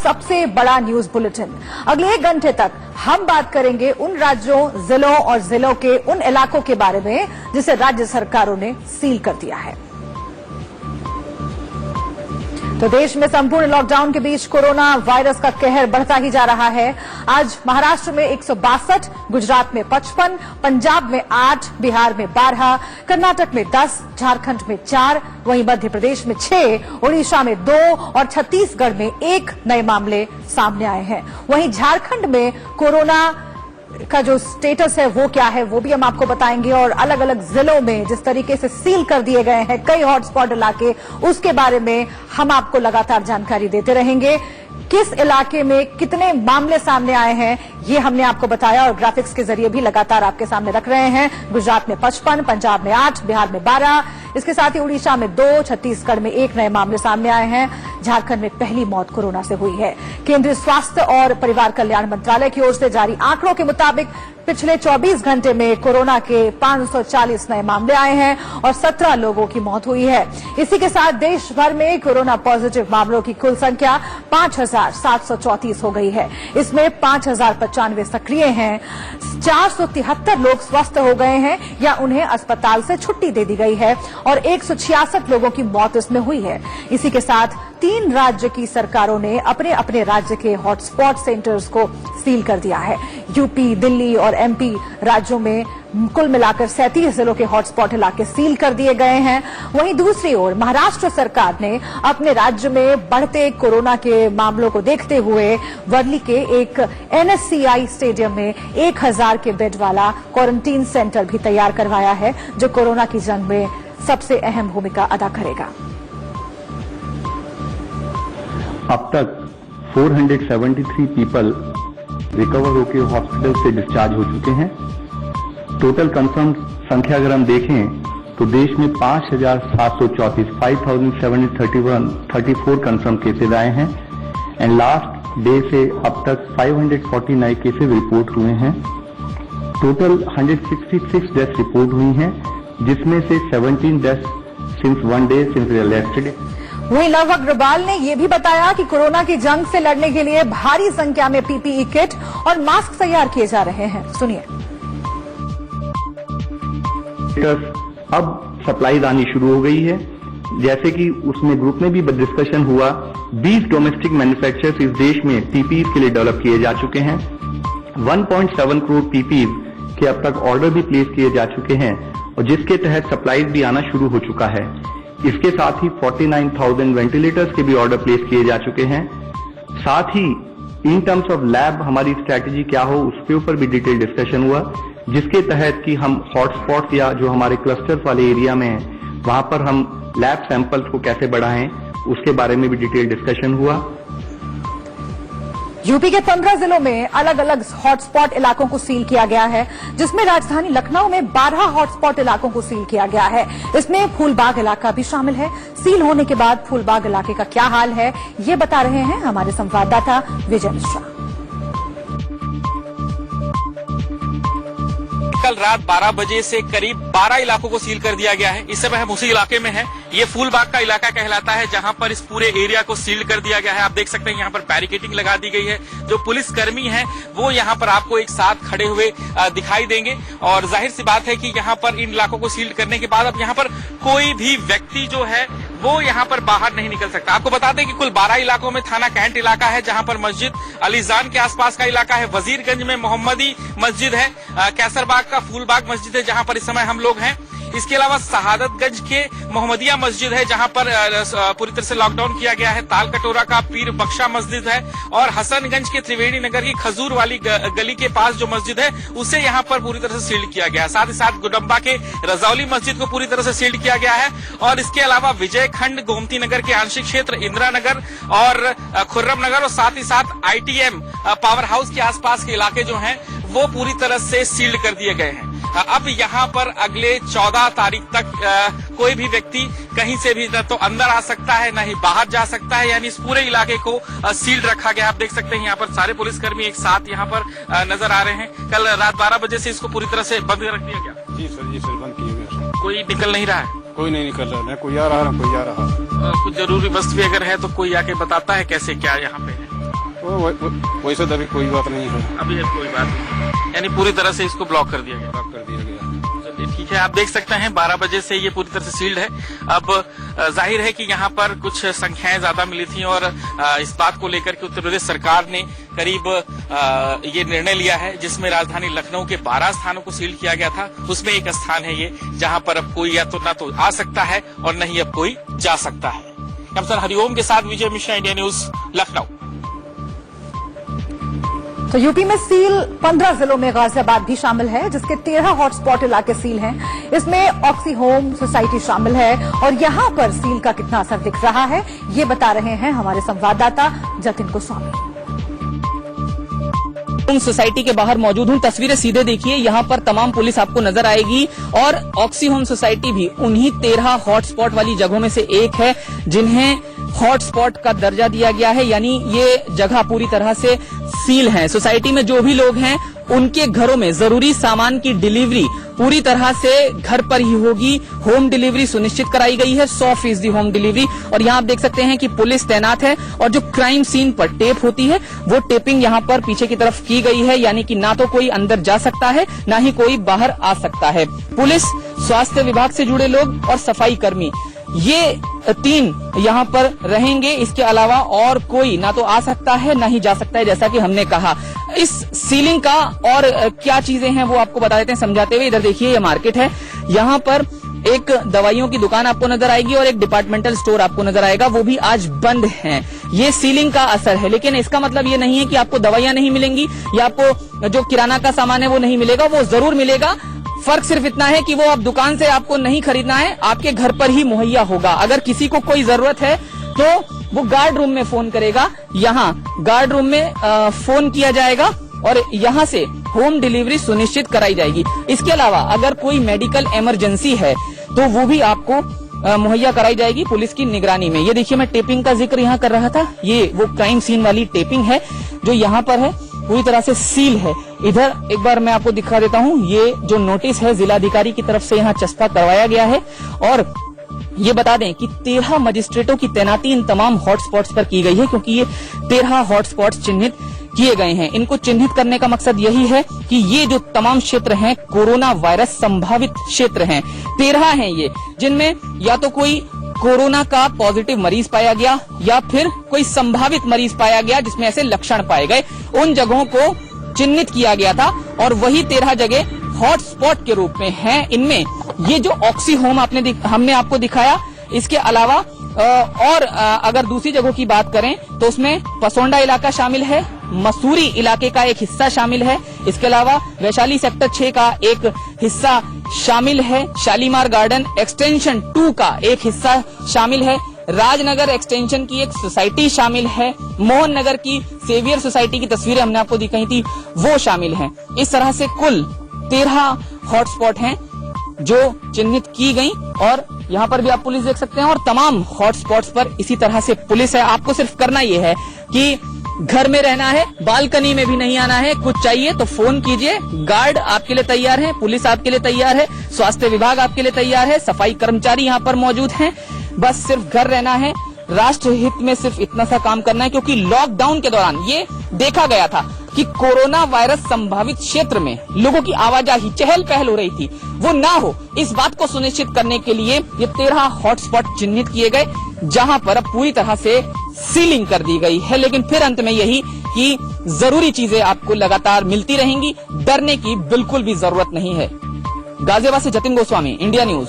सबसे बड़ा news bulletin. अगले 1 घंटे तक हम बात करेंगे उन राज्यों, जिलों और जिलों के उन इलाकों के बारे में जिसे राज्य सरकारों ने सील कर दिया है। तो देश में संपूर्ण लॉकडाउन के बीच कोरोना वायरस का कहर बढ़ता ही जा रहा है। आज महाराष्ट्र में 162, गुजरात में 55, पंजाब में 8, बिहार में 12, कर्नाटक में 10, झारखंड में 4, वहीं मध्य प्रदेश में 6, ओडिशा में 2 और छत्तीसगढ़ में 1 नए मामले सामने आए हैं। वहीं झारखंड में कोरोना का जो स्टेटस है वो क्या है वो भी हम आपको बताएंगे, और अलग अलग जिलों में जिस तरीके से सील कर दिए गए हैं कई हॉटस्पॉट इलाके, उसके बारे में हम आपको लगातार जानकारी देते रहेंगे। किस इलाके में कितने मामले सामने आए हैं ये हमने आपको बताया और ग्राफिक्स के जरिए भी लगातार आपके सामने रख रहे हैं। गुजरात में 55, पंजाब में 8, बिहार में 12, इसके साथ ही उड़ीसा में 2, छत्तीसगढ़ में 1 नए मामले सामने आए हैं। झारखंड में पहली मौत कोरोना से हुई है। केंद्रीय स्वास्थ्य और परिवार कल्याण मंत्रालय की ओर से जारी आंकड़ों के मुताबिक पिछले 24 घंटे में कोरोना के 540 नए मामले आए हैं और 17 लोगों की मौत हुई है। इसी के साथ देश भर में कोरोना पॉजिटिव मामलों की कुल संख्या 5,734 हो गई है। इसमें 5,095 सक्रिय हैं, 473 लोग स्वस्थ हो गए हैं या उन्हें अस्पताल से छुट्टी दे दी गई है और 166 लोगों की मौत इसमें हुई है। इसी के साथ 3 राज्य की सरकारों ने अपने अपने राज्य के हॉटस्पॉट सेंटर्स को सील कर दिया है। यूपी, दिल्ली और एमपी राज्यों में कुल मिलाकर 37 जिलों के हॉटस्पॉट इलाके सील कर दिए गए हैं। वहीं दूसरी ओर महाराष्ट्र सरकार ने अपने राज्य में बढ़ते कोरोना के मामलों को देखते हुए वर्ली के एक एनएससीआई स्टेडियम में 1000 के बेड वाला क्वारंटीन सेंटर भी तैयार करवाया है, जो कोरोना की जंग में सबसे अहम भूमिका अदा करेगा। अब तक 473 पीपल रिकवर होकर हॉस्पिटल से डिस्चार्ज हो चुके हैं। टोटल कंफर्म संख्या अगर हम देखें तो देश में 5,734 कंफर्म केसेज आए हैं एंड लास्ट डे से अब तक 540 नए केसेज रिपोर्ट हुए हैं। टोटल 166 डेथ रिपोर्ट हुई हैं, जिसमें से 17 death since 1 day since yesterday. वहीं लव अग्रवाल ने यह भी बताया कि कोरोना की जंग से लड़ने के लिए भारी संख्या में पीपीई किट और मास्क तैयार किए जा रहे हैं। सुनिए। अब सप्लाई आनी शुरू हो गई है, जैसे कि उसमें ग्रुप में भी डिस्कशन हुआ। 20 डोमेस्टिक मैन्युफैक्चरर्स इस देश में पीपीई के लिए डेवलप किए जा चुके हैं। 1.7 करोड़ पीपीई के अब तक ऑर्डर भी प्लेस किए जा चुके हैं और जिसके तहत सप्लाईज भी आना शुरू हो चुका है। इसके साथ ही 49,000 वेंटिलेटर्स के भी ऑर्डर प्लेस किए जा चुके हैं। साथ ही इन टर्म्स ऑफ लैब हमारी स्ट्रैटेजी क्या हो उसके ऊपर भी डिटेल डिस्कशन हुआ, जिसके तहत कि हम हॉटस्पॉट या जो हमारे क्लस्टर्स वाले एरिया में है वहां पर हम लैब सैंपल्स को कैसे बढ़ाएं उसके बारे में भी डिटेल डिस्कशन हुआ। यूपी के 15 जिलों में अलग अलग हॉटस्पॉट इलाकों को सील किया गया है, जिसमें राजधानी लखनऊ में 12 हॉटस्पॉट इलाकों को सील किया गया है। इसमें फूलबाग इलाका भी शामिल है। सील होने के बाद फूलबाग इलाके का क्या हाल है ये बता रहे हैं हमारे संवाददाता विजय मिश्रा। कल रात 12 बजे से करीब 12 इलाकों को सील कर दिया गया है। इस समय हम उसी इलाके में हैं। ये फूलबाग का इलाका कहलाता है, जहां पर इस पूरे एरिया को सील कर दिया गया है। आप देख सकते हैं यहाँ पर बैरिकेडिंग लगा दी गई है। जो पुलिस कर्मी हैं वो यहाँ पर आपको एक साथ खड़े हुए दिखाई देंगे और जाहिर सी बात है कि यहाँ पर इन इलाकों को सील करने के बाद अब यहाँ पर कोई भी व्यक्ति जो है वो यहाँ पर बाहर नहीं निकल सकता। आपको बता दें कि कुल 12 इलाकों में थाना कैंट इलाका है, जहां पर मस्जिद अलीजान के आसपास का इलाका है। वजीरगंज में मोहम्मदी मस्जिद है, कैसरबाग का फूलबाग मस्जिद है जहां पर इस समय हम लोग हैं। इसके अलावा शहादतगंज के मोहम्मदिया मस्जिद है, जहां पर पूरी तरह से लॉकडाउन किया गया है। ताल कटोरा का पीर बख्शा मस्जिद है और हसनगंज के त्रिवेणी नगर की खजूर वाली गली के पास जो मस्जिद है उसे यहाँ पर पूरी तरह से सील्ड किया गया है। साथ ही साथ गुडम्बा के रजौली मस्जिद को पूरी तरह से सील्ड किया गया है और इसके अलावा विजय खंड, गोमती नगर के आंशिक क्षेत्र, इंदिरा नगर और खुर्रम नगर और साथ ही साथ आईटीएम पावर हाउस के आसपास के इलाके जो हैं वो पूरी तरह से सील्ड कर दिए गए हैं। अब यहाँ पर अगले 14 तारीख तक कोई भी व्यक्ति कहीं से भी न तो अंदर आ सकता है न ही बाहर जा सकता है, यानी इस पूरे इलाके को सील्ड रखा गया। आप देख सकते हैं यहाँ पर सारे पुलिसकर्मी एक साथ यहाँ पर नजर आ रहे हैं। कल रात 12 बजे से इसको पूरी तरह से बंद रख दिया गया। जी सर, बंद किया गया। कोई निकल नहीं रहा है? कोई नहीं निकल रहा, न कोई आ रहा न कोई जा रहा। कुछ जरूरी वस्तु अगर है तो कोई आके बताता है कैसे क्या यहाँ पे है? वैसे तो अभी कोई बात नहीं है। अभी कोई बात नहीं, यानी पूरी तरह से इसको ब्लॉक कर दिया गया। ब्लॉक कर दिया गया। चलिए ठीक है, आप देख सकते हैं 12 बजे से ये पूरी तरह से सील्ड है। अब जाहिर है कि यहाँ पर कुछ संख्याएं ज्यादा मिली थी और इस बात को लेकर के उत्तर प्रदेश सरकार ने करीब ये निर्णय लिया है, जिसमें राजधानी लखनऊ के 12 स्थानों को सील किया गया था। उसमें एक स्थान है ये जहां पर अब कोई या तो ना तो आ सकता है और न ही अब कोई जा सकता है। कैप्टन हरिओम के साथ विजय मिश्रा, इंडिया न्यूज, लखनऊ। तो यूपी में सील 15 जिलों में गाजियाबाद भी शामिल है, जिसके 13 हॉटस्पॉट इलाके सील हैं। इसमें ऑक्सी होम सोसाइटी शामिल है और यहां पर सील का कितना असर दिख रहा है, ये बता रहे हैं हमारे संवाददाता जतिन गोस्वामी। सोसाइटी के बाहर मौजूद हूं, तस्वीरें सीधे देखिए, यहाँ पर तमाम पुलिस आपको नजर आएगी और ऑक्सी होम सोसाइटी भी उन्हीं 13 हॉटस्पॉट वाली जगहों में से एक है जिन्हें हॉटस्पॉट का दर्जा दिया गया है, यानी ये जगह पूरी तरह से सील है। सोसाइटी में जो भी लोग हैं उनके घरों में जरूरी सामान की डिलीवरी पूरी तरह से घर पर ही होगी। होम डिलीवरी सुनिश्चित कराई गई है, 100% होम डिलीवरी। और यहाँ आप देख सकते हैं कि पुलिस तैनात है और जो क्राइम सीन पर टेप होती है वो टेपिंग यहाँ पर पीछे की तरफ की गई है, यानी कि ना तो कोई अंदर जा सकता है ना ही कोई बाहर आ सकता है। पुलिस, स्वास्थ्य विभाग से जुड़े लोग और सफाई कर्मी, ये 3 यहाँ पर रहेंगे। इसके अलावा और कोई ना तो आ सकता है ना ही जा सकता है, जैसा कि हमने कहा। इस सीलिंग का और क्या चीजें हैं वो आपको बता देते हैं समझाते हुए। इधर देखिए, ये मार्केट है, यहाँ पर एक दवाइयों की दुकान आपको नजर आएगी और एक डिपार्टमेंटल स्टोर आपको नजर आएगा, वो भी आज बंद है। ये सीलिंग का असर है, लेकिन इसका मतलब ये नहीं है कि आपको दवाइयां नहीं मिलेंगी या आपको जो किराना का सामान है वो नहीं मिलेगा, वो जरूर मिलेगा। फर्क सिर्फ इतना है कि वो अब दुकान से आपको नहीं खरीदना है, आपके घर पर ही मुहैया होगा। अगर किसी को कोई जरूरत है तो वो गार्ड रूम में फोन करेगा, यहाँ गार्ड रूम में फोन किया जाएगा और यहाँ से होम डिलीवरी सुनिश्चित कराई जाएगी। इसके अलावा अगर कोई मेडिकल इमरजेंसी है तो वो भी आपको मुहैया कराई जाएगी पुलिस की निगरानी में। ये देखिए, मैं टेपिंग का जिक्र यहाँ कर रहा था, ये वो क्राइम सीन वाली टेपिंग है जो यहाँ पर है, पूरी तरह से सील है। इधर एक बार मैं आपको दिखा देता हूँ, ये जो नोटिस है जिलाधिकारी की तरफ से यहाँ चस्पा करवाया गया है। और ये बता दें कि 13 मजिस्ट्रेटों की तैनाती इन तमाम हॉटस्पॉट्स पर की गई है, क्योंकि ये 13 हॉटस्पॉट्स चिन्हित किए गए हैं। इनको चिन्हित करने का मकसद यही है कि ये जो तमाम क्षेत्र हैं कोरोना वायरस संभावित क्षेत्र हैं, 13 हैं ये, जिनमें या तो कोई कोरोना का पॉजिटिव मरीज पाया गया या फिर कोई संभावित मरीज पाया गया जिसमें ऐसे लक्षण पाए गए। उन जगहों को चिन्हित किया गया था और वही 13 जगह हॉटस्पॉट के रूप में हैं। इनमें ये जो ऑक्सी होम हमने आपको दिखाया, इसके अलावा और अगर दूसरी जगहों की बात करें तो उसमें पसोंडा इलाका शामिल है, मसूरी इलाके का एक हिस्सा शामिल है, इसके अलावा वैशाली सेक्टर 6 का एक हिस्सा शामिल है, शालीमार गार्डन एक्सटेंशन 2 का एक हिस्सा शामिल है, राजनगर एक्सटेंशन की एक सोसाइटी शामिल है, मोहन नगर की सेवियर सोसाइटी की तस्वीरें हमने आपको दिखाई थी वो शामिल हैं। इस तरह से कुल 13 हॉटस्पॉट हैं जो चिन्हित की गई और यहाँ पर भी आप पुलिस देख सकते हैं और तमाम हॉटस्पॉट्स पर इसी तरह से पुलिस है। आपको सिर्फ करना ये है कि घर में रहना है, बालकनी में भी नहीं आना है, कुछ चाहिए तो फोन कीजिए, गार्ड आपके लिए तैयार है, पुलिस आपके लिए तैयार है, स्वास्थ्य विभाग आपके लिए तैयार है, सफाई कर्मचारी यहाँ पर मौजूद हैं। बस सिर्फ घर रहना है, राष्ट्र हित में सिर्फ इतना सा काम करना है, क्योंकि लॉकडाउन के दौरान ये देखा गया था कि कोरोना वायरस संभावित क्षेत्र में लोगों की आवाजाही चहल पहल हो रही थी, वो ना हो, इस बात को सुनिश्चित करने के लिए ये 13 हॉटस्पॉट चिन्हित किए गए जहां पर अब पूरी तरह से सीलिंग कर दी गई है। लेकिन फिर अंत में यही कि जरूरी चीजें आपको लगातार मिलती रहेंगी, डरने की बिल्कुल भी जरूरत नहीं है। गाजियाबाद से जतिन गोस्वामी, इंडिया न्यूज।